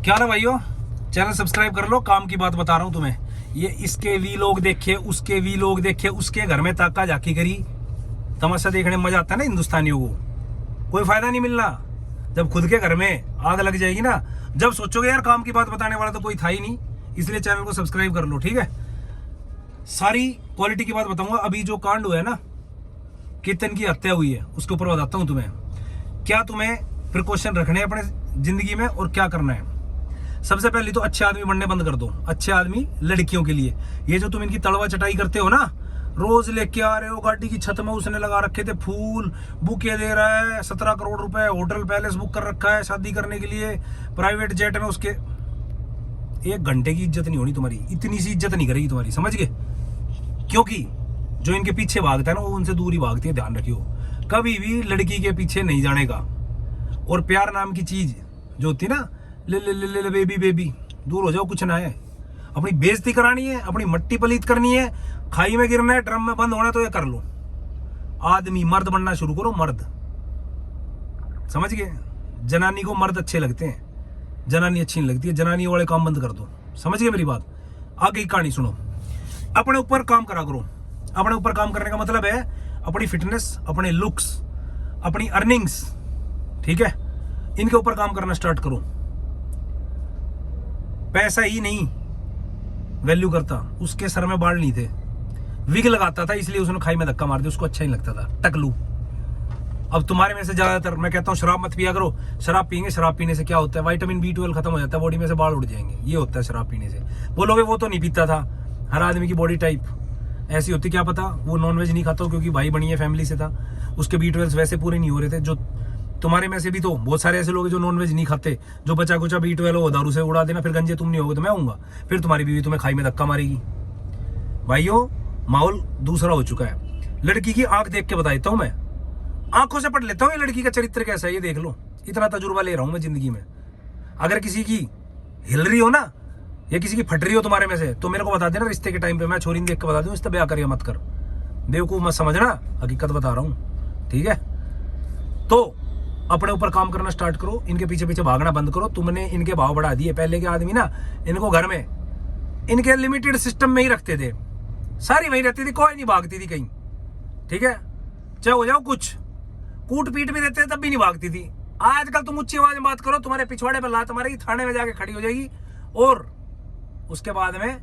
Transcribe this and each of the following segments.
क्या ना भाइयों, चैनल सब्सक्राइब कर लो। काम की बात बता रहा हूँ तुम्हें। ये इसके वी लोग देखे, उसके वी लोग देखे, उसके घर में ताका झाकी करी, तमाशा देखने में मजा आता है ना हिंदुस्तानियों को। कोई फायदा नहीं मिलना जब खुद के घर में आग लग जाएगी ना। जब सोचोगे यार काम की बात बताने वाला तो कोई था ही नहीं, इसलिए चैनल को सब्सक्राइब कर लो, ठीक है। सारी क्वालिटी की बात बताऊंगा। अभी जो कांड हुआ है ना, कीर्तन की हत्या हुई है, उसके ऊपर बताता हूँ तुम्हें। क्या तुम्हें प्रिकॉशन रखने अपने जिंदगी में और क्या करना है। सबसे पहले तो अच्छे आदमी बनने बंद कर दो। अच्छे आदमी लड़कियों के लिए, ये जो तुम इनकी तलवा चटाई करते हो ना, रोज लेके आ रहे हो, गाड़ी की छत में उसने लगा रखे थे फूल, बुके दे रहा है, 17 करोड़ रुपए होटल पैलेस बुक कर रखा है शादी करने के लिए, प्राइवेट जेट में उसके। 1 घंटे की इज्जत नहीं होनी तुम्हारी, इतनी सी इज्जत नहीं करेगी तुम्हारी, समझ गए। क्योंकि जो इनके पीछे भागता है ना, वो उनसे दूर ही भागती है, ध्यान रखियो। कभी भी लड़की के पीछे नहीं जाने का। और प्यार नाम की चीज जो होती है ना, ले ले ले ले, ले बेबी बेबी, दूर हो जाओ, कुछ ना है। अपनी बेइज्जती करानी है, अपनी मट्टी पलीत करनी है, खाई में गिरना है, ड्रम में बंद होना है तो ये कर लो। आदमी मर्द बनना शुरू करो, मर्द, समझ गए। जनानी को मर्द अच्छे लगते हैं, जनानी अच्छी नहीं लगती है। जनानी वाले काम बंद कर दो, समझ गए मेरी बात। आगे की कहानी सुनो। अपने ऊपर काम करा करो। अपने ऊपर काम करने का मतलब है अपनी फिटनेस, अपने लुक्स, अपनी अर्निंग्स, ठीक है, इनके ऊपर काम करना स्टार्ट करो। पैसा ही नहीं वैल्यू करता, उसके सर में बाल नहीं थे, विग लगाता था, इसलिए उसने खाई में धक्का मार दिया, उसको अच्छा नहीं लगता था, टकलू। अब तुम्हारे में से ज्यादातर मैं कहता हूँ शराब मत पिया करो। शराब पियेंगे, शराब पीने से क्या होता है, विटामिन B12 खत्म हो जाता है, बॉडी में से बाल उड़ जाएंगे, ये होता है शराब पीने से। बोलोगे वो तो नहीं पीता था। हर आदमी की बॉडी टाइप ऐसी होती, क्या पता वो नॉनवेज नहीं खाता हो क्योंकि भाई बनी है फैमिली से था, उसके B12 वैसे पूरे नहीं हो रहे थे। जो तुम्हारे में से भी तो बहुत सारे ऐसे लोग हैं जो नॉनवेज नहीं खाते, जो बचा कुचा B12 हो दारू से उड़ा देना, फिर गंजे तुम नहीं होगे तो मैं आऊंगा, फिर तुम्हारी बीवी तुम्हें खाई में धक्का मारेगी। भाइयों, माहौल दूसरा हो चुका है। लड़की की आंख देख के बता देता हूं मैं, आंखों से पढ़ लेता हूँ ये लड़की का चरित्र कैसा है, ये देख लो। इतना तजुर्बा ले रहा हूं मैं जिंदगी में। अगर किसी की हिल रही हो ना, या किसी की फट रही हो तुम्हारे में से, तो मेरे को बता देना रिश्ते के टाइम पे, मैं छोरी देख के बता दूं इस ब्याह करिए मत कर। बेवकूफ मत समझना, हकीकत बता रहा हूं, ठीक है। तो अपने ऊपर काम करना स्टार्ट करो, इनके पीछे पीछे भागना बंद करो। तुमने इनके भाव बढ़ा दिए। पहले के आदमी ना, इनको घर में इनके लिमिटेड सिस्टम में ही रखते थे, सारी वहीं रहती थी, कोई नहीं भागती थी कहीं, ठीक है। चाहे हो जाओ कुछ, कूट पीट भी देते थे तब भी नहीं भागती थी। आजकल तुम ऊंची आवाज में बात करो, तुम्हारे पिछवाड़े पर लात मारेगी, थाने में जाके खड़ी हो जाएगी, और उसके बाद में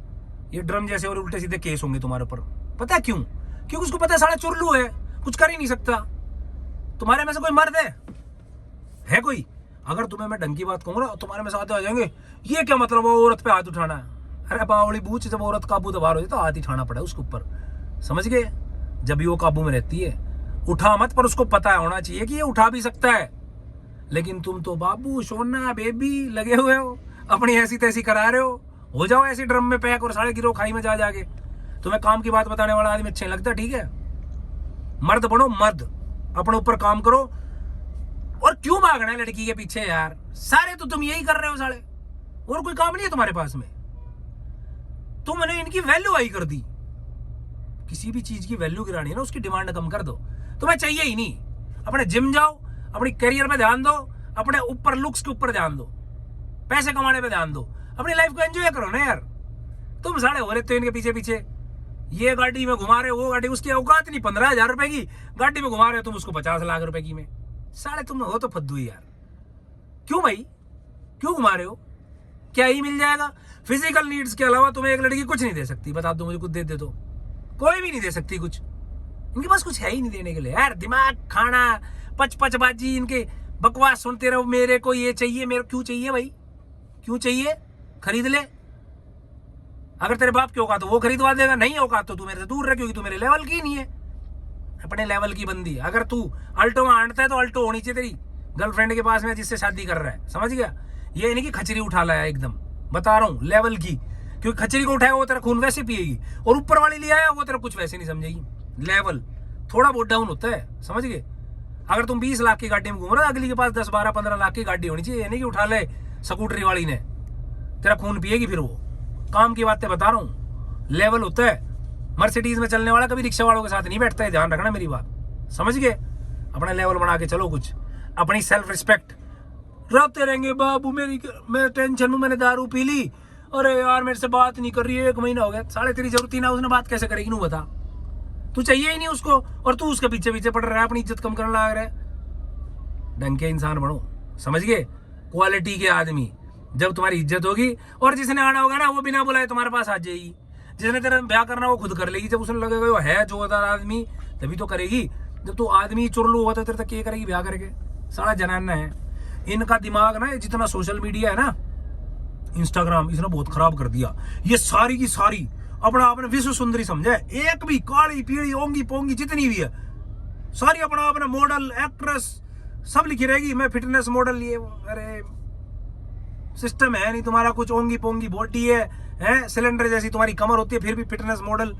ये ड्रम जैसे और उल्टे सीधे केस होंगे तुम्हारे ऊपर। पता है क्यों? क्योंकि उसको पता है साला चुरलू है, कुछ कर ही नहीं सकता। तुम्हारे में से कोई मर्द है कोई? अगर तुम्हें मैं ढंग की बात कहूंगा ना, तुम्हारे में से आते आ जाएंगे, ये क्या मतलब वो औरत पे हाथ उठाना है। अरे बावली बूच, जब औरत काबू तो बाहर हो जाए तो हाथ ही उठाना पड़ा उसके ऊपर, समझ गए। जब भी वो काबू में रहती है, उठा मत, पर उसको पता होना चाहिए कि ये उठा भी सकता है। लेकिन तुम तो बाबू सोना बेबी लगे हुए हो, अपनी ऐसी तैसी करा रहे हो जाओ ऐसी ड्रम में पैक और सारे गिरो खाई में जा जाके। तुम्हें काम की बात बताने वाला आदमी अच्छा नहीं लगता, ठीक है। मर्द बनो, मर्द, अपने ऊपर काम करो। और क्यों भागना है लड़की के पीछे यार? सारे तो तुम यही कर रहे हो साले, और कोई काम नहीं है तुम्हारे पास में। तुमने इनकी वैल्यू हाई कर दी। किसी भी चीज की वैल्यू गिरानी है ना, उसकी डिमांड कम कर दो। तुम्हें चाहिए ही नहीं। अपने जिम जाओ, अपनी करियर में ध्यान दो, अपने ऊपर लुक्स के ऊपर ध्यान दो, पैसे कमाने पे ध्यान दो, अपनी लाइफ को एंजॉय करो ना यार। तुम साले हो रहे तो इनके पीछे पीछे, ये गाड़ी में घुमा रहे हो, वो गाड़ी, उसकी औकात नहीं 15,000 रुपए की गाड़ी में घुमा रहे हो तुम उसको 50 लाख रुपए की में। साले तुम हो तो फद्दू यार। क्यों भाई, क्यों घुमा रहे हो? क्या ही मिल जाएगा? फिजिकल नीड्स के अलावा तुम्हें एक लड़की कुछ नहीं दे सकती। बता दो मुझे, कुछ दे दे तो कोई भी नहीं दे सकती कुछ। इनके पास कुछ है ही नहीं देने के लिए यार। दिमाग खाना, पचबाजी, इनके बकवास सुनते रहो। मेरे को ये चाहिए, मेरे क्यों चाहिए भाई? क्यों चाहिए? खरीद ले। अगर तेरे बाप की औकात तो वो खरीदवा देगा, नहीं औकात तो तू मेरे से दूर रह, क्योंकि तू मेरे लेवल की नहीं है। अपने लेवल की बंदी। अगर तू अल्टो में आंटता है तो अल्टो होनी चाहिए तेरी गर्लफ्रेंड के पास में जिससे शादी कर रहा है, समझ गया। ये नहीं कि खचरी उठा लाया, एकदम बता रहा हूँ लेवल की। क्योंकि खचरी को उठाया वो तेरा खून वैसे पिएगी, और ऊपर वाली ले आया वो तेरा कुछ वैसे नहीं समझेगी। लेवल थोड़ा बहुत डाउन होता है, समझ गए। अगर तुम 20 लाख की गाड़ी में घूम रहे हो, अगली के पास 10, 12, 15 लाख की गाड़ी होनी चाहिए। नहीं कि उठा ले स्कूटरी वाली ने, तेरा खून पिएगी फिर वो। काम की बातें बता रहा हूँ, लेवल होता है। मर्सिडीज में चलने वाला कभी रिक्शा वालों के साथ नहीं बैठता है, ध्यान रखना मेरी बात, समझ गए। अपना लेवल बना के चलो कुछ, अपनी सेल्फ रिस्पेक्ट रोते रहेंगे बाबू मैं टेंशन में, मैंने दारू पी ली, अरे यार मेरे से बात नहीं कर रही है, 1 महीना हो गया। साले तेरी जरूरत ही ना, उसने बात कैसे करेगी नू बता। तू चाहिए ही नहीं उसको और तू उसके पीछे पीछे पड़ रहा है, अपनी इज्जत कम करने लग रहा है। ढंग के इंसान बनो, समझ गए, क्वालिटी के आदमी। जब तुम्हारी इज्जत होगी और जिसने आना होगा ना वो बिना बुलाए तुम्हारे पास आ जाएगी। जिसने तेरा ब्याह करना वो खुद कर लेगी। जब उसने लगेगा वो है जो होता आदमी तभी तो करेगी। जब तू आदमी चुरलू हुआ तो तेरे तक क्या करेगी ब्याह करके। सारा जनाना है इनका दिमाग ना, जितना सोशल मीडिया है ना, इंस्टाग्राम, इसने बहुत खराब कर दिया। ये सारी की सारी अपना आपने विश्व सुंदरी समझा है। एक भी काली पीली ओंगी पोंगी जितनी भी है सारी अपना आपने मॉडल एक्ट्रेस सब लिखी रहेगी, मैं फिटनेस मॉडल। ये अरे सिस्टम है नहीं तुम्हारा, कुछ ओंगी पोंगी बॉडी है सिलेंडर जैसी तुम्हारी कमर होती है, फिर भी फिटनेस मॉडल।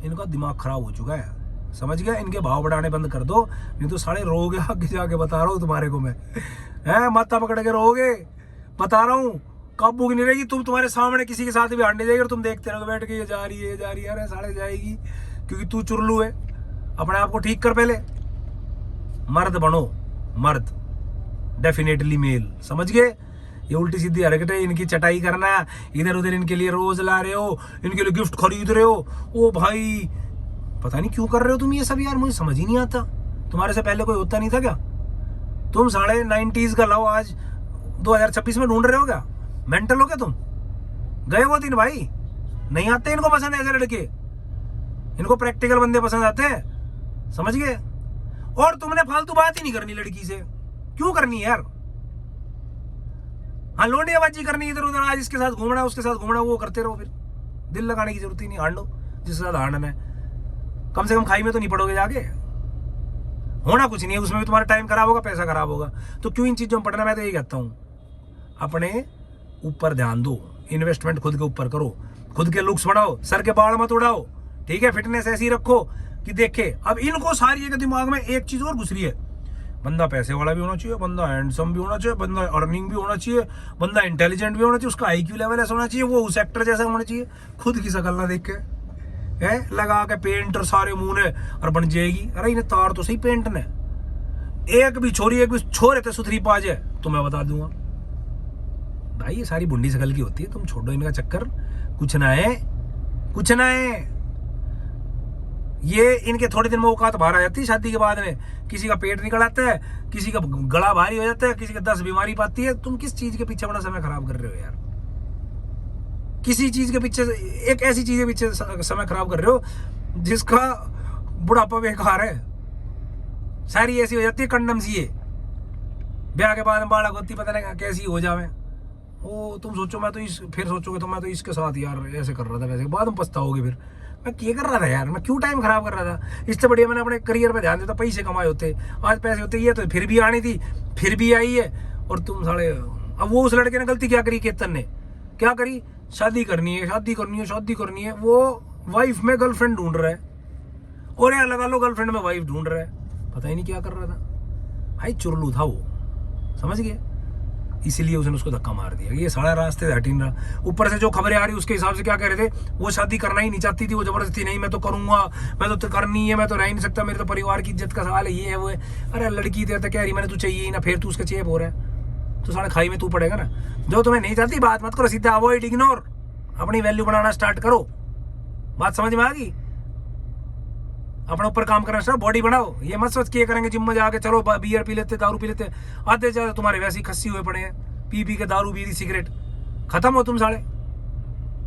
इनका दिमाग खराब हो चुका है, समझ गया। इनके भाव बढ़ाने बंद कर दो, नहीं तो सारे रोगे आगे जाके, बता रहा हूँ तुम्हारे को मैं। माथा पकड़ के रोगे, बता रहा हूँ। काबू की नहीं रहेगी। तुम्हारे सामने किसी के साथ भी हारने जाएगी और तुम देखते रहोगे बैठ के, ये जा रही है, ये जा रही है। अरे साढ़े जाएगी क्योंकि तू चुरलू है। अपने आप को ठीक कर पहले, मर्द बनो, मर्द डेफिनेटली मेल, समझ गए। ये उल्टी सीधी हरकत है इनकी, चटाई करना, इधर उधर इनके लिए रोज ला रहे हो, इनके लिए गिफ्ट खरीद रहे हो। ओ भाई पता नहीं क्यों कर रहे हो तुम ये सब यार, मुझे समझ ही नहीं आता। तुम्हारे से पहले कोई होता नहीं था क्या? तुम साढ़े 90s का लाओ आज 2026 में ढूंढ रहे हो क्या? मेंटल हो क्या तुम? गए वो दिन भाई, नहीं आते इनको पसंद ऐसे लड़के, इनको प्रैक्टिकल बंदे पसंद आते हैं, समझ गए। और तुमने फालतू बात ही नहीं करनी लड़की से, क्यों करनी यार? हाँ लोंडियाबाजी करनी इधर उधर, आज इसके साथ घूमना उसके साथ घूमना, वो करते रहो, फिर दिल लगाने की जरूरत ही नहीं। हांडो जिसके साथ हांडना है, कम से कम खाई में तो नहीं पड़ोगे जाके। होना कुछ नहीं है उसमें भी, तुम्हारा टाइम खराब होगा, पैसा खराब होगा। तो क्यों इन चीजों में पढ़ना? मैं तो यही कहता हूँ अपने ऊपर ध्यान दो, इन्वेस्टमेंट खुद के ऊपर करो, खुद के लुक्स बढ़ाओ, सर के बाल मत उड़ाओ, ठीक है। फिटनेस ऐसी रखो कि देखे। अब इनको सारी जगह दिमाग में एक चीज और घुस रही है, बंदा पैसे वाला भी होना चाहिए, बंदा हैंडसम भी होना चाहिए, बंदा अर्निंग भी होना चाहिए, बंदा इंटेलिजेंट भी होना चाहिए, उसका आईक्यू लेवल ऐसा होना चाहिए, वो उस एक्टर जैसा होना चाहिए। खुद की शक्ल ना देख के है लगा के पेंट और सारे मुंह ने और बन जाएगी। अरे इन्हें तार तो सही पेंट ने, एक भी छोरी एक भी छोरे तो सुथरी पा जाए तो मैं बता दूंगा भाई। ये सारी बुंडी शक्ल की होती है, तुम छोड़ो इनका चक्कर। कुछ ना है, कुछ ना है। ये इनके थोड़े दिन में औकात बाहर आ जाती है शादी के बाद में। किसी का पेट निकल आता है, किसी का गला भारी हो जाता है, किसी का 10 बीमारी पाती है। तुम किस चीज के पीछे अपना समय खराब कर रहे हो यार? किसी चीज के पीछे, एक ऐसी चीज के पीछे समय खराब कर रहे हो जिसका बुढ़ापा बेकार है। सारी ऐसी हो जाती है कंडम सी, है ब्याह के बाद में बालक होती, पता नहीं कैसी हो जावे। ओ तुम सोचो, मैं तो फिर सोचोगे तो मैं तो इसके साथ यार ऐसे कर रहा था, वैसे बाद में पछताओगे फिर। मैं क्या कर रहा था यार, मैं क्यों टाइम खराब कर रहा था? इससे बढ़िया मैंने अपने करियर पे ध्यान देता, पैसे कमाए होते। आज पैसे होते, ये तो फिर भी आनी थी, फिर भी आई है। और तुम साले, अब वो उस लड़के ने गलती क्या करी? केतन ने क्या करी? शादी करनी है, शादी करनी है, शादी करनी है। वो वाइफ में गर्लफ्रेंड ढूंढ रहा है, और यार लगा लो गर्लफ्रेंड में वाइफ ढूंढ रहा है। पता ही नहीं क्या कर रहा था भाई, चुरलू था वो, समझ गए। इसीलिए उसने उसको धक्का मार दिया। ये सारा रास्ते से हट ही नहीं रहा। ऊपर से जो खबरें आ रही उसके हिसाब से क्या कह रहे थे, वो शादी करना ही नहीं चाहती थी, वो जबरदस्ती, नहीं मैं तो करूंगा, मैं तो करनी है, मैं तो रह ही नहीं सकता, मेरे तो परिवार की इज्जत का सवाल है, ये है वो है। अरे लड़की देर तक कह रही मैंने तू चाहिए ही ना, फिर तू उसका चेप हो रहा है तो सारा खाई में तू पड़ेगा ना। जो तुम्हें नहीं चाहती बात मत करो, सीधा अवॉइड, इग्नोर, अपनी वैल्यू बनाना स्टार्ट करो। बात समझ में आ गई? अपने ऊपर काम करना स्टार्ट, बॉडी बनाओ। ये मत सोच के करेंगे जिम में जाके चलो बियर पी लेते, दारू पी लेते, आते जाते तुम्हारे वैसे ही खस्सी हुए पड़े हैं, पी पी के दारू बीड़ी सिगरेट, खत्म हो तुम साले।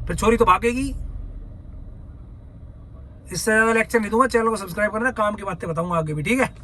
फिर छोरी तो भागेगी। इससे ज्यादा लेक्चर नहीं दूंगा, चैनल को सब्सक्राइब करना, काम की बातें बताऊंगा आगे भी, ठीक है।